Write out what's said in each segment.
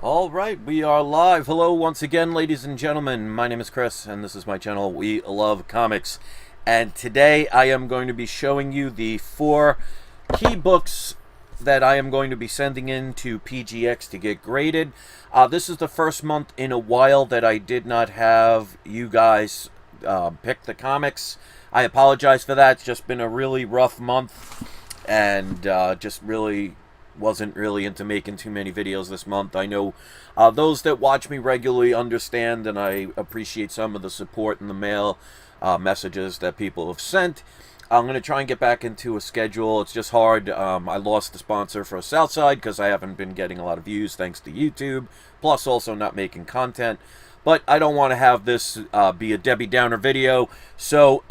All right, we are live. Hello once again, ladies and gentlemen. My name is Chris, and this is my channel, We Love Comics. And today I am going to be showing you the 4 key books that I am going to be sending in to PGX to get graded. This is the first month in a while that I did not have you guys pick the comics. I apologize for that. It's just been a really rough month, and just really wasn't really into making too many videos this month. I know those that watch me regularly understand, and I appreciate some of the support in the mail messages that people have sent. I'm going to try and get back into a schedule. It's just hard. I lost the sponsor for Southside because I haven't been getting a lot of views thanks to YouTube, plus also not making content. But I don't want to have this be a Debbie Downer video. So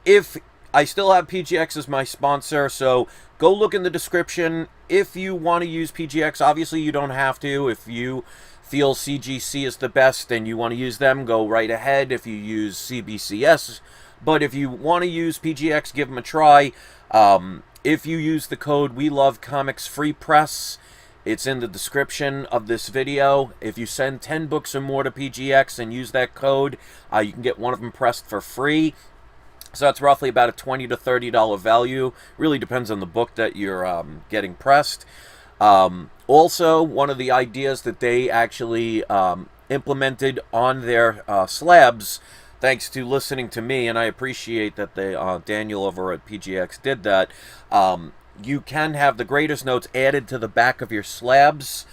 if I still have PGX as my sponsor, so go look in the description. If you want to use PGX, obviously you don't have to. If you feel CGC is the best and you want to use them, go right ahead. If you use CBCS, but if you want to use PGX, give them a try. If you use the code We Love Comics Free Press, it's in the description of this video. If you send 10 books or more to PGX and use that code, you can get one of them pressed for free. So that's roughly about a $20 to $30 value. Really depends on the book that you're getting pressed. Also, one of the ideas that they actually implemented on their slabs, thanks to listening to me, and I appreciate that they, Daniel over at PGX did that, you can have the graders notes added to the back of your slabs.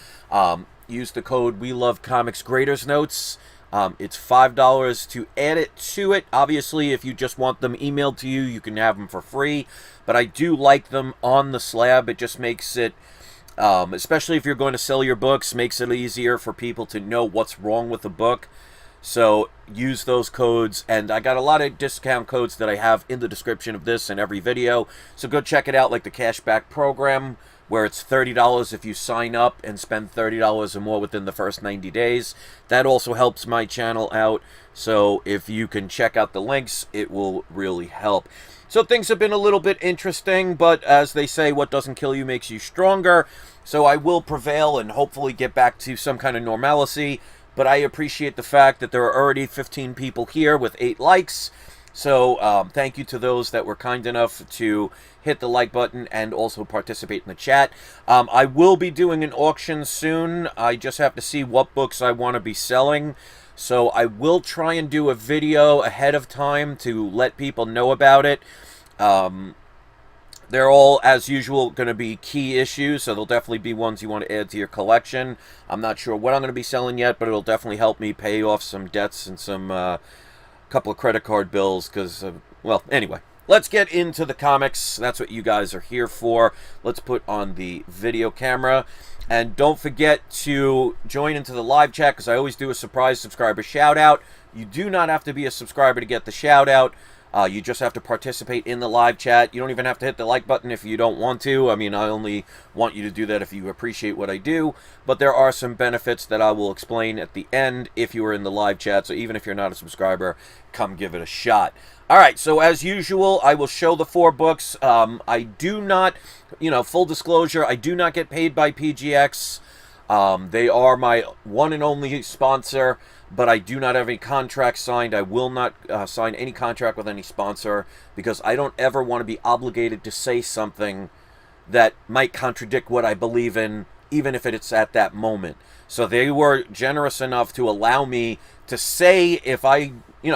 Use the code We Love Comics Graders Notes. It's $5 to add it to it. Obviously, if you just want them emailed to you, you can have them for free. But I do like them on the slab. It just makes it, especially if you're going to sell your books, makes it easier for people to know what's wrong with the book. So use those codes. And I got a lot of discount codes that I have in the description of this and every video. So go check it out, like the cashback program, where it's $30 if you sign up and spend $30 or more within the first 90 days. That also helps my channel out, so if you can check out the links, it will really help. So things have been a little bit interesting, but as they say, what doesn't kill you makes you stronger. So I will prevail and hopefully get back to some kind of normalcy, but I appreciate the fact that there are already 15 people here with 8 likes. So thank you to those that were kind enough to hit the like button and also participate in the chat. I will be doing an auction soon. I just have to see what books I want to be selling. So I will try and do a video ahead of time to let people know about it. They're all, as usual, going to be key issues, so there'll definitely be ones you want to add to your collection. I'm not sure what I'm going to be selling yet, but it'll definitely help me pay off some debts and some couple of credit card bills, because well, anyway, let's get into the comics. That's what you guys are here for. Let's put on the video camera, and don't forget to join into the live chat, because I always do a surprise subscriber shout out. You do not have to be a subscriber to get the shout out. You just have to participate in the live chat. You don't even have to hit the like button if you don't want to. I mean, I only want you to do that if you appreciate what I do. But there are some benefits that I will explain at the end if you are in the live chat. So even if you're not a subscriber, come give it a shot. All right, so as usual, I will show the 4 books. I do not, full disclosure, I do not get paid by PGX. They are my one and only sponsor, but I do not have any contract signed. I will not sign any contract with any sponsor, because I don't ever want to be obligated to say something that might contradict what I believe in, even if it's at that moment. So they were generous enough to allow me to say, if I,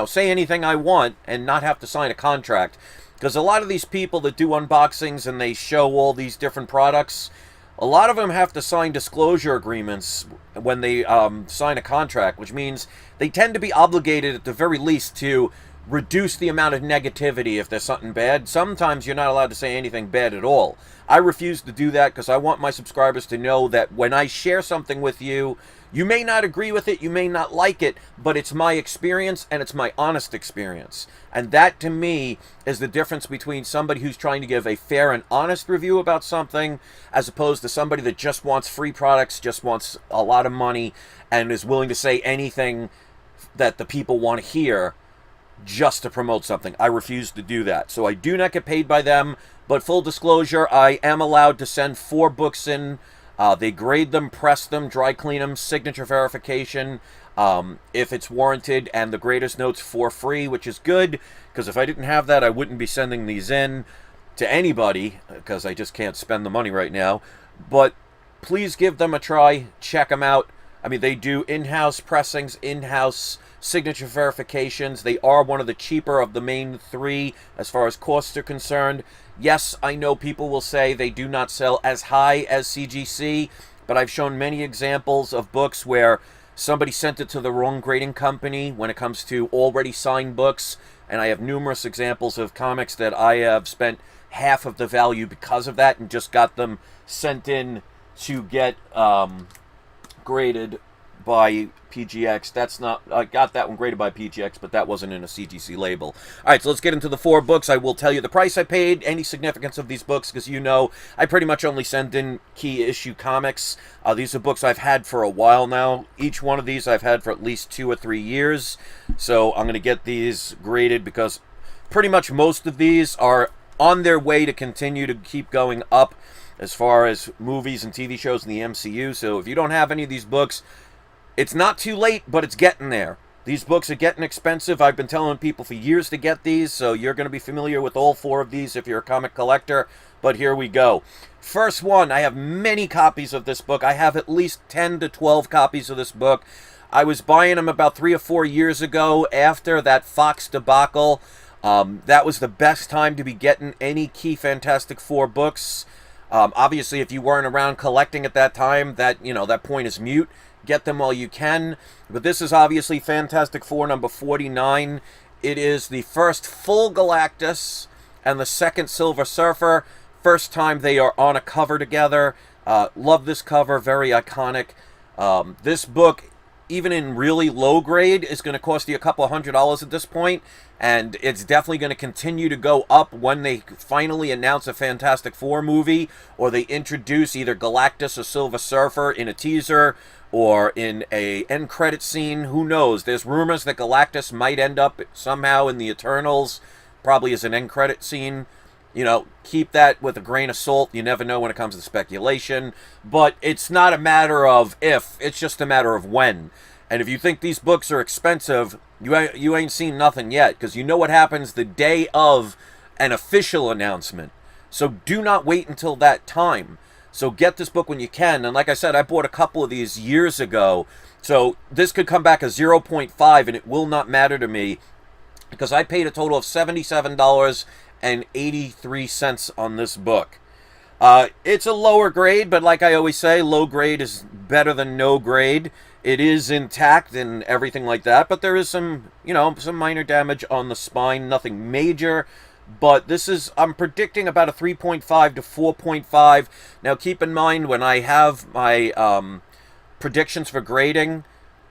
say anything I want and not have to sign a contract. Because a lot of these people that do unboxings and they show all these different products, a lot of them have to sign disclosure agreements when they sign a contract, which means they tend to be obligated at the very least to reduce the amount of negativity if there's something bad. Sometimes you're not allowed to say anything bad at all. I refuse to do that because I want my subscribers to know that when I share something with you, you may not agree with it, you may not like it, but it's my experience and it's my honest experience. And that, to me, is the difference between somebody who's trying to give a fair and honest review about something, as opposed to somebody that just wants free products, just wants a lot of money, and is willing to say anything that the people want to hear just to promote something. I refuse to do that. So I do not get paid by them, but full disclosure, I am allowed to send 4 books in They grade them, press them, dry clean them, signature verification, if it's warranted, and the grader's notes for free, which is good, because if I didn't have that, I wouldn't be sending these in to anybody, because I just can't spend the money right now. But please give them a try. Check them out. I mean, they do in-house pressings, in-house signature verifications. They are one of the cheaper of the main three as far as costs are concerned. Yes, I know people will say they do not sell as high as CGC, but I've shown many examples of books where somebody sent it to the wrong grading company when it comes to already signed books, and I have numerous examples of comics that I have spent half of the value because of that and just got them sent in to get graded by PGX. That's not, I got that one graded by PGX, but that wasn't in a CGC label. Alright, so let's get into the 4 books. I will tell you the price I paid, any significance of these books, because you know I pretty much only send in key issue comics. These are books I've had for a while now. Each one of these I've had for at least 2 or 3 years. So I'm going to get these graded because pretty much most of these are on their way to continue to keep going up as far as movies and TV shows in the MCU. So if you don't have any of these books, it's not too late, but it's getting there. These books are getting expensive. I've been telling people for years to get these, so you're going to be familiar with all 4 of these if you're a comic collector. But here we go. First one, I have many copies of this book. I have at least 10 to 12 copies of this book. I was buying them about 3 or 4 years ago after that Fox debacle. That was the best time to be getting any key Fantastic Four books. Obviously, if you weren't around collecting at that time, that point is moot. Get them while you can. But this is obviously Fantastic Four number 49. It is the first full Galactus and the second Silver Surfer. First time they are on a cover together. Love this cover, very iconic. This book, even in really low grade, is going to cost you a couple $100 at this point, and it's definitely going to continue to go up when they finally announce a Fantastic Four movie, or they introduce either Galactus or Silver Surfer in a teaser or in a end credit scene. Who knows? There's rumors that Galactus might end up somehow in the Eternals, probably as an end credit scene. You know, keep that with a grain of salt. You never know when it comes to speculation. But it's not a matter of if, it's just a matter of when. And if you think these books are expensive, you ain't seen nothing yet, because you know what happens the day of an official announcement. So do not wait until that time. So get this book when you can. And like I said, I bought a couple of these years ago. So this could come back as 0.5, and it will not matter to me, because I paid a total of $77.83 on this book. It's a lower grade, but like I always say, low grade is better than no grade. It is intact and everything like that, but there is some, some minor damage on the spine, nothing major. But this is, I'm predicting about a 3.5 to 4.5. Now keep in mind, when I have my predictions for grading,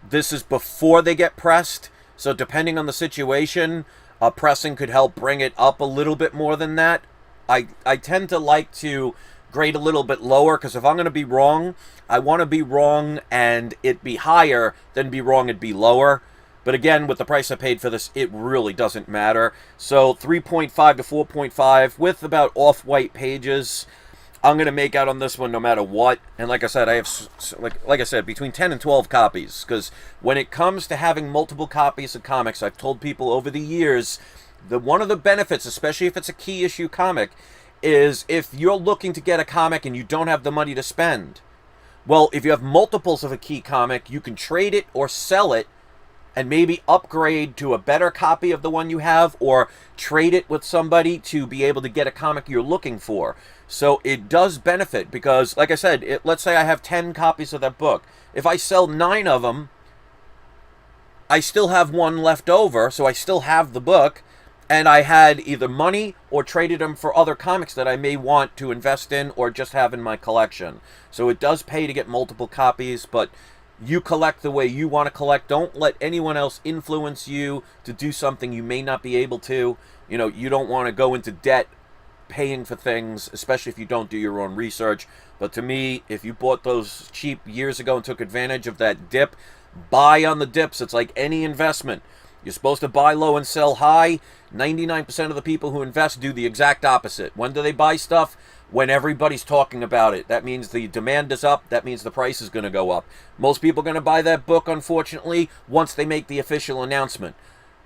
this is before they get pressed. So depending on the situation, pressing could help bring it up a little bit more than that. I tend to like to grade a little bit lower, because if I'm going to be wrong, I want to be wrong and it be higher than be wrong and be lower. But again, with the price I paid for this, it really doesn't matter. So 3.5 to 4.5 with about off-white pages. I'm going to make out on this one no matter what. And like I said, I have, like I said, between 10 and 12 copies. Because when it comes to having multiple copies of comics, I've told people over the years, one of the benefits, especially if it's a key issue comic, is if you're looking to get a comic and you don't have the money to spend. Well, if you have multiples of a key comic, you can trade it or sell it and maybe upgrade to a better copy of the one you have, or trade it with somebody to be able to get a comic you're looking for. So it does benefit, because, like I said, let's say I have 10 copies of that book. If I sell 9 of them, I still have 1 left over, so I still have the book, and I had either money or traded them for other comics that I may want to invest in or just have in my collection. So it does pay to get multiple copies, but you collect the way you want to collect. Don't let anyone else influence you to do something you may not be able to. You don't want to go into debt paying for things, especially if you don't do your own research. But to me, if you bought those cheap years ago and took advantage of that dip, buy on the dips. It's like any investment. You're supposed to buy low and sell high. 99% of the people who invest do the exact opposite. When do they buy stuff? when everybody's talking about it. That means the demand is up. That means the price is going to go up. Most people are going to buy that book, unfortunately, once they make the official announcement.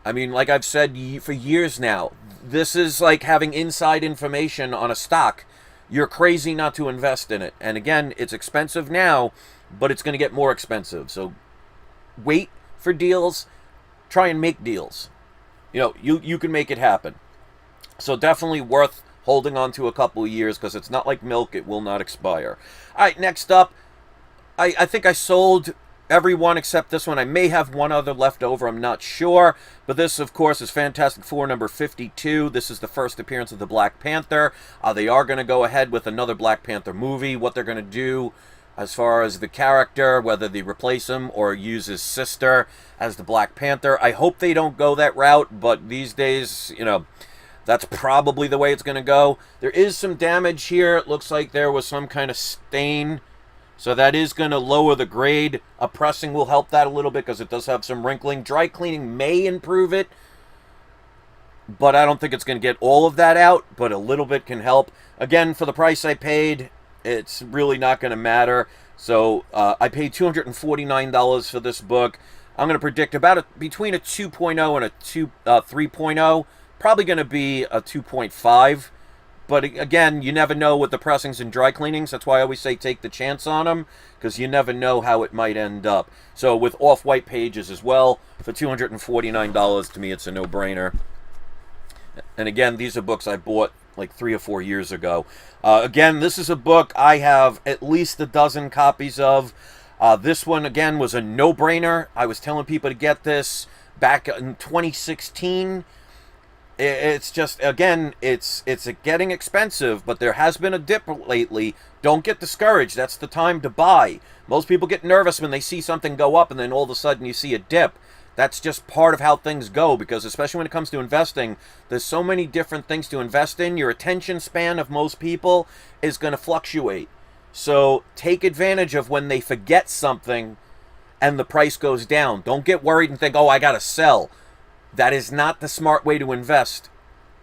I mean, like I've said for years now, this is like having inside information on a stock. You're crazy not to invest in it. And again, it's expensive now, but it's going to get more expensive. So wait for deals. Try and make deals. You know, you can make it happen. So definitely worth holding on to a couple of years, because it's not like milk. It will not expire. All right, next up, I think I sold every one except this one. I may have one other left over. I'm not sure. But this, of course, is Fantastic Four number 52. This is the first appearance of the Black Panther. They are going to go ahead with another Black Panther movie. What they're going to do as far as the character, whether they replace him or use his sister as the Black Panther. I hope they don't go that route, but these days, you know, that's probably the way it's going to go. There is some damage here. It looks like there was some kind of stain. So that is going to lower the grade. A pressing will help that a little bit because it does have some wrinkling. Dry cleaning may improve it, but I don't think it's going to get all of that out, but a little bit can help. Again, for the price I paid, it's really not going to matter. So I paid $249 for this book. I'm going to predict about between a 2.0 and a 3.0. Probably going to be a 2.5. But again, you never know with the pressings and dry cleanings. That's why I always say take the chance on them, because you never know how it might end up. So with off-white pages as well, for $249, to me it's a no-brainer. And again, these are books I bought like 3 or 4 years ago. Again, this is a book I have at least a dozen copies of. This one, again, was a no-brainer. I was telling people to get this back in 2016. It's just, again, it's getting expensive, but there has been a dip lately. Don't get discouraged. That's the time to buy. Most people get nervous when they see something go up and then all of a sudden you see a dip. That's just part of how things go, because especially when it comes to investing, there's so many different things to invest in. Your attention span of most people is going to fluctuate. So take advantage of when they forget something and the price goes down. Don't get worried and think, oh, I got to sell. That is not the smart way to invest.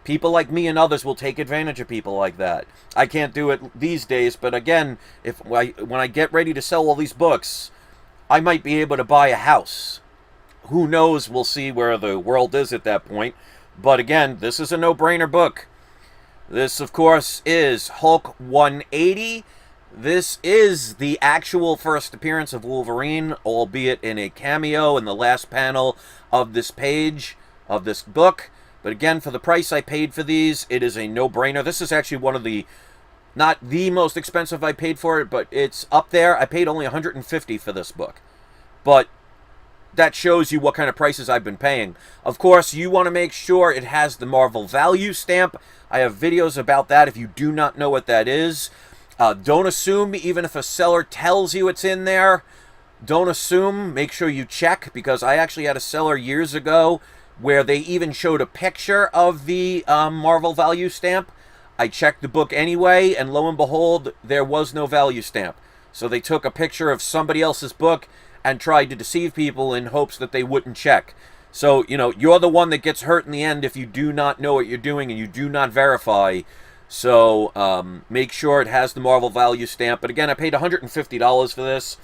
People like me and others will take advantage of people like that. I can't do it these days, but again, when I get ready to sell all these books, I might be able to buy a house. Who knows? We'll see where the world is at that point. But again, this is a no-brainer book. This, of course, is Hulk 180. This is the actual first appearance of Wolverine, albeit in a cameo in the last panel of this page of this book. But again, for the price I paid for these, it is a no-brainer. This is actually one of the, not the most expensive I paid for it, but it's up there. I paid only $150 for this book. But that shows you what kind of prices I've been paying. Of course, you want to make sure it has the Marvel value stamp. I have videos about that if you do not know what that is. Don't assume, even if a seller tells you it's in there, don't assume. Make sure you check, because I actually had a seller years ago where they even showed a picture of the Marvel value stamp. I checked the book anyway, and lo and behold, there was no value stamp. So they took a picture of somebody else's book and tried to deceive people in hopes that they wouldn't check. So, you know, you're the one that gets hurt in the end if you do not know what you're doing and you do not verify. So make sure it has the Marvel value stamp. But again, I paid $150 for this.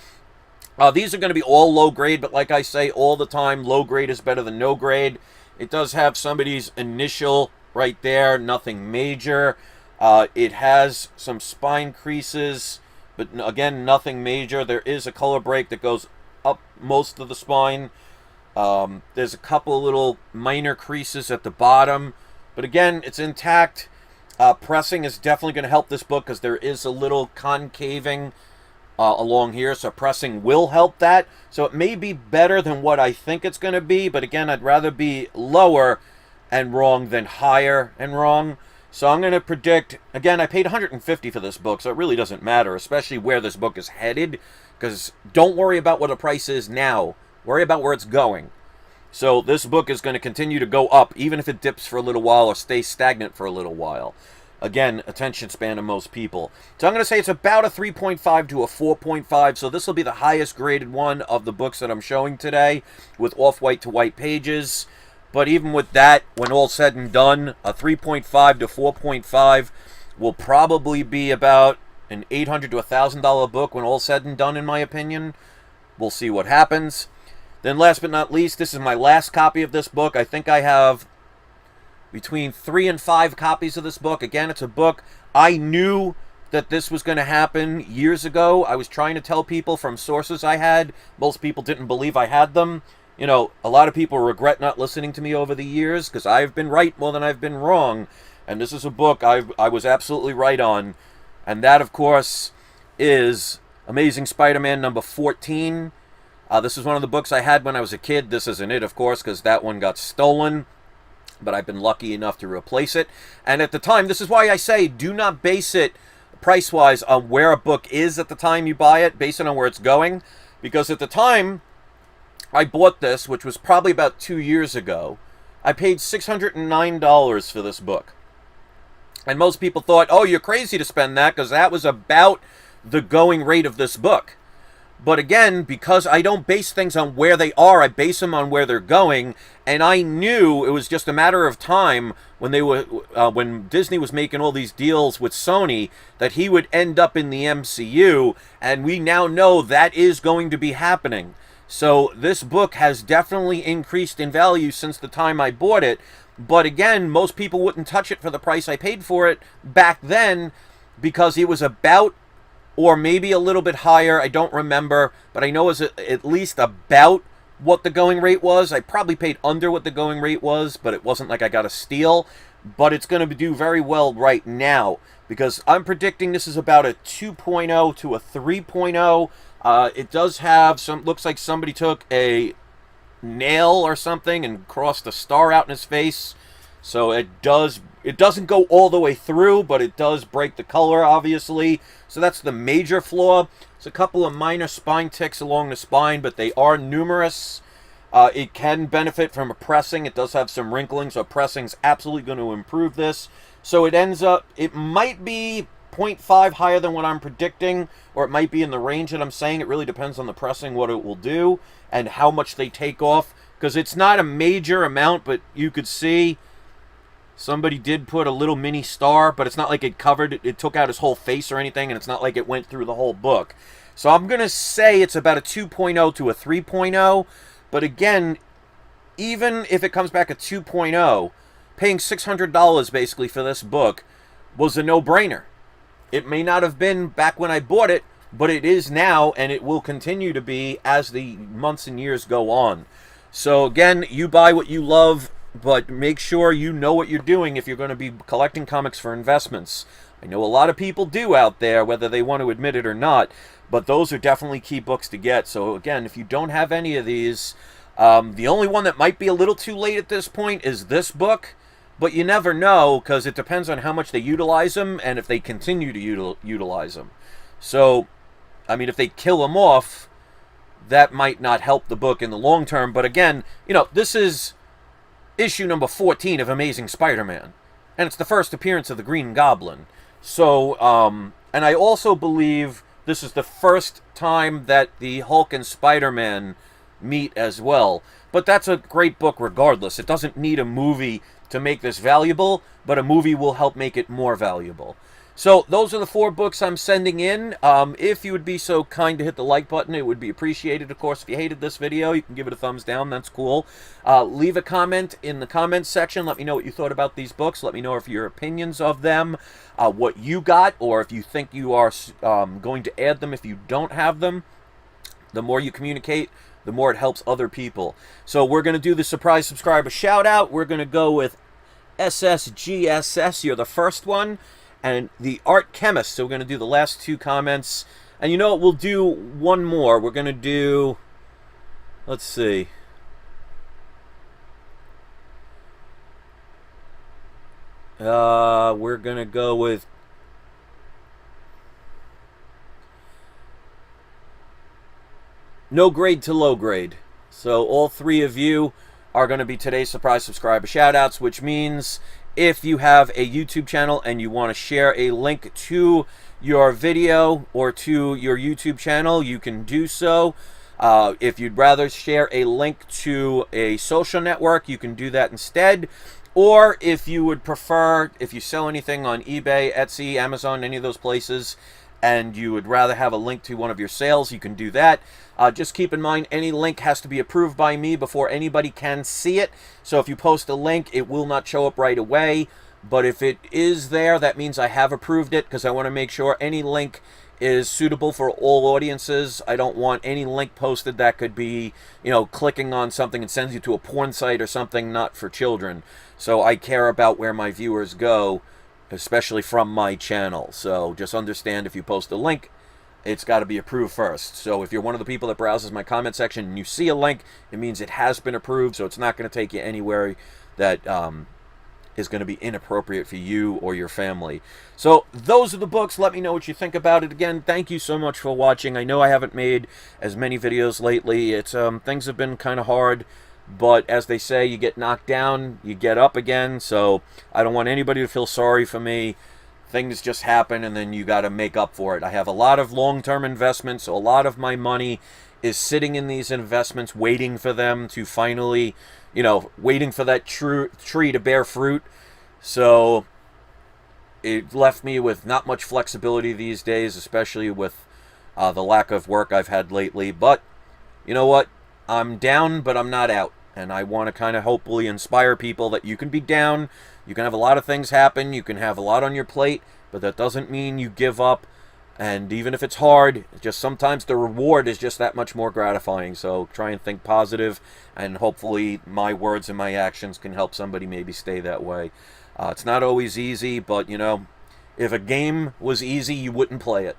These are going to be all low grade, but like I say all the time, low grade is better than no grade. It does have somebody's initial right there, nothing major. It has some spine creases, but again, nothing major. There is a color break that goes up most of the spine. There's a couple little minor creases at the bottom, but again, it's intact. Pressing is definitely going to help this book because there is a little concaving along here, so pressing will help that. So it may be better than what I think it's going to be, but again, I'd rather be lower and wrong than higher and wrong. So I'm going to predict, again, I paid $150 for this book, so it really doesn't matter, especially where this book is headed, because don't worry about what the price is now. Worry about where it's going. So this book is going to continue to go up, even if it dips for a little while or stays stagnant for a little while. Again, attention span of most people. So I'm going to say it's about a 3.5 to a 4.5. So this will be the highest graded one of the books that I'm showing today, with off-white to white pages. But even with that, when all said and done, a 3.5 to 4.5 will probably be about an $800 to $1,000 book when all's said and done, in my opinion. We'll see what happens. Then last but not least, this is my last copy of this book. I think I have between 3 and 5 copies of this book. Again, it's a book I knew that this was going to happen years ago. I was trying to tell people from sources I had. Most people didn't believe I had them. You know, a lot of people regret not listening to me over the years because I've been right more than I've been wrong. And this is a book I was absolutely right on. And that, of course, is Amazing Spider-Man number 14. This is one of the books I had when I was a kid. This isn't it, of course, because that one got stolen. But I've been lucky enough to replace it. And at the time, this is why I say do not base it price-wise on where a book is at the time you buy it, base it on where it's going. Because at the time I bought this, which was probably about 2 years ago, I paid $609 for this book. And most people thought, oh, you're crazy to spend that, because that was about the going rate of this book. But again, because I don't base things on where they are, I base them on where they're going. And I knew it was just a matter of time when when Disney was making all these deals with Sony that he would end up in the MCU. And we now know that is going to be happening. So this book has definitely increased in value since the time I bought it. But again, most people wouldn't touch it for the price I paid for it back then because it was about, or maybe a little bit higher, I don't remember, but I know it was at least about what the going rate was. I probably paid under what the going rate was, but it wasn't like I got a steal. But it's going to do very well right now because I'm predicting this is about a 2.0 to a 3.0. It does have some, looks like somebody took a nail or something and crossed a star out in his face. So it doesn't go all the way through, but it does break the color, obviously. So that's the major flaw. It's a couple of minor spine ticks along the spine, but they are numerous. It can benefit from a pressing. It does have some wrinkling, so pressing's absolutely going to improve this. So it ends up, it might be 0.5 higher than what I'm predicting, or it might be in the range that I'm saying. It really depends on the pressing, what it will do, and how much they take off. Because it's not a major amount, but you could see somebody did put a little mini star, but it's not like it covered, it took out his whole face or anything, and it's not like it went through the whole book. So I'm going to say it's about a 2.0 to a 3.0, but again, even if it comes back a 2.0, paying $600 basically for this book was a no-brainer. It may not have been back when I bought it, but it is now, and it will continue to be as the months and years go on. So again, you buy what you love, but make sure you know what you're doing if you're going to be collecting comics for investments. I know a lot of people do out there, whether they want to admit it or not, but those are definitely key books to get. So again, if you don't have any of these, the only one that might be a little too late at this point is this book, but you never know because it depends on how much they utilize them and if they continue to utilize them. So, I mean, if they kill them off, that might not help the book in the long term. But again, you know, this is issue number 14 of Amazing Spider-Man, and it's the first appearance of the Green Goblin. So, and I also believe this is the first time that the Hulk and Spider-Man meet as well. But that's a great book regardless. It doesn't need a movie to make this valuable, but a movie will help make it more valuable. So those are the 4 books I'm sending in. If you would be so kind to hit the like button, it would be appreciated. Of course, if you hated this video, you can give it a thumbs down. That's cool. Leave a comment in the comments section. Let me know what you thought about these books. Let me know if your opinions of them, what you got, or if you think you are going to add them if you don't have them. The more you communicate, the more it helps other people. So we're going to do the surprise subscriber shout out. We're going to go with SSGSS. You're the first one. And the Art Chemist. So we're going to do the last 2 comments. And you know what? We'll do one more. We're going to do, let's see. We're going to go with no grade to low grade. So all 3 of you are going to be today's surprise subscriber shoutouts, which means if you have a YouTube channel and you want to share a link to your video or to your YouTube channel, you can do so. If you'd rather share a link to a social network, you can do that instead. Or if you would prefer, if you sell anything on eBay, Etsy, Amazon, any of those places, and you would rather have a link to one of your sales, you can do that. Just keep in mind, any link has to be approved by me before anybody can see it. So if you post a link, it will not show up right away. But if it is there, that means I have approved it, because I want to make sure any link is suitable for all audiences. I don't want any link posted that could be, clicking on something and sends you to a porn site or something not for children. So I care about where my viewers go, especially from my channel. So just understand, if you post a link, it's got to be approved first. So if you're one of the people that browses my comment section and you see a link, it means it has been approved, so it's not going to take you anywhere that is going to be inappropriate for you or your family. So those are the books. Let me know what you think about it. Again, thank you so much for watching. I know I haven't made as many videos lately. It's things have been kind of hard, but as they say, you get knocked down, you get up again. So I don't want anybody to feel sorry for me. Things just happen, and then you got to make up for it. I have a lot of long-term investments, so a lot of my money is sitting in these investments, waiting for them to finally, waiting for that tree to bear fruit. So it left me with not much flexibility these days, especially with the lack of work I've had lately. But you know what? I'm down, but I'm not out. And I want to kind of hopefully inspire people that you can be down, you can have a lot of things happen, you can have a lot on your plate, but that doesn't mean you give up. And even if it's hard, just sometimes the reward is just that much more gratifying. So try and think positive, and hopefully my words and my actions can help somebody maybe stay that way. It's not always easy, but if a game was easy, you wouldn't play it.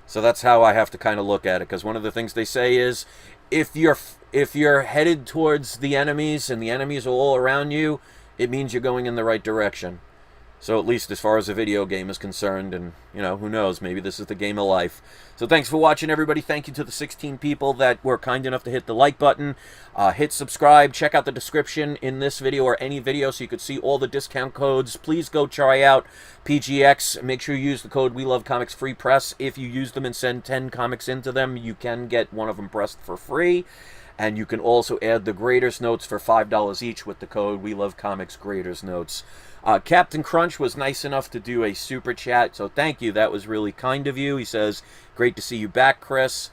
So that's how I have to kind of look at it, because one of the things they say is, if you're headed towards the enemies and the enemies are all around you, it means you're going in the right direction. So at least as far as a video game is concerned, and who knows, maybe this is the game of life. So thanks for watching, everybody. Thank you to the 16 people that were kind enough to hit the like button. Hit subscribe. Check out the description in this video or any video so you could see all the discount codes. Please go try out PGX. Make sure you use the code We Love Comics Free Press. If you use them and send 10 comics into them, you can get one of them pressed for free. And you can also add the Graders Notes for $5 each with the code We Love Comics Graders Notes. Captain Crunch was nice enough to do a super chat, so thank you. That was really kind of you. He says, great to see you back, Chris.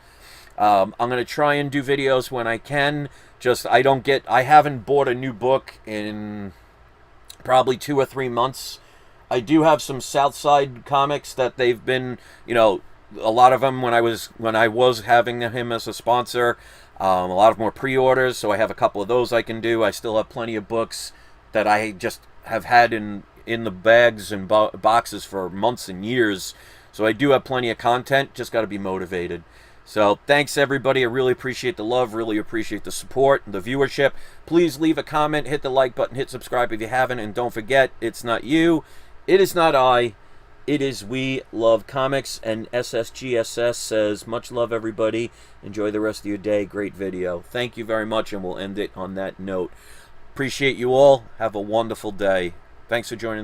I'm going to try and do videos when I can. I haven't bought a new book in probably 2 or 3 months. I do have some Southside comics that they've been, a lot of them when I was having him as a sponsor. A lot of more pre-orders, so I have a couple of those I can do. I still have plenty of books that I just have had in the bags and boxes for months and years. So I do have plenty of content, just got to be motivated. So thanks, everybody. I really appreciate the love, really appreciate the support, the viewership. Please leave a comment, hit the like button, hit subscribe if you haven't, and don't forget, it's not you, it is not I, it is We Love Comics. And SSGSS says, much love, everybody. Enjoy the rest of your day. Great video. Thank you very much, and we'll end it on that note. Appreciate you all. Have a wonderful day. Thanks for joining.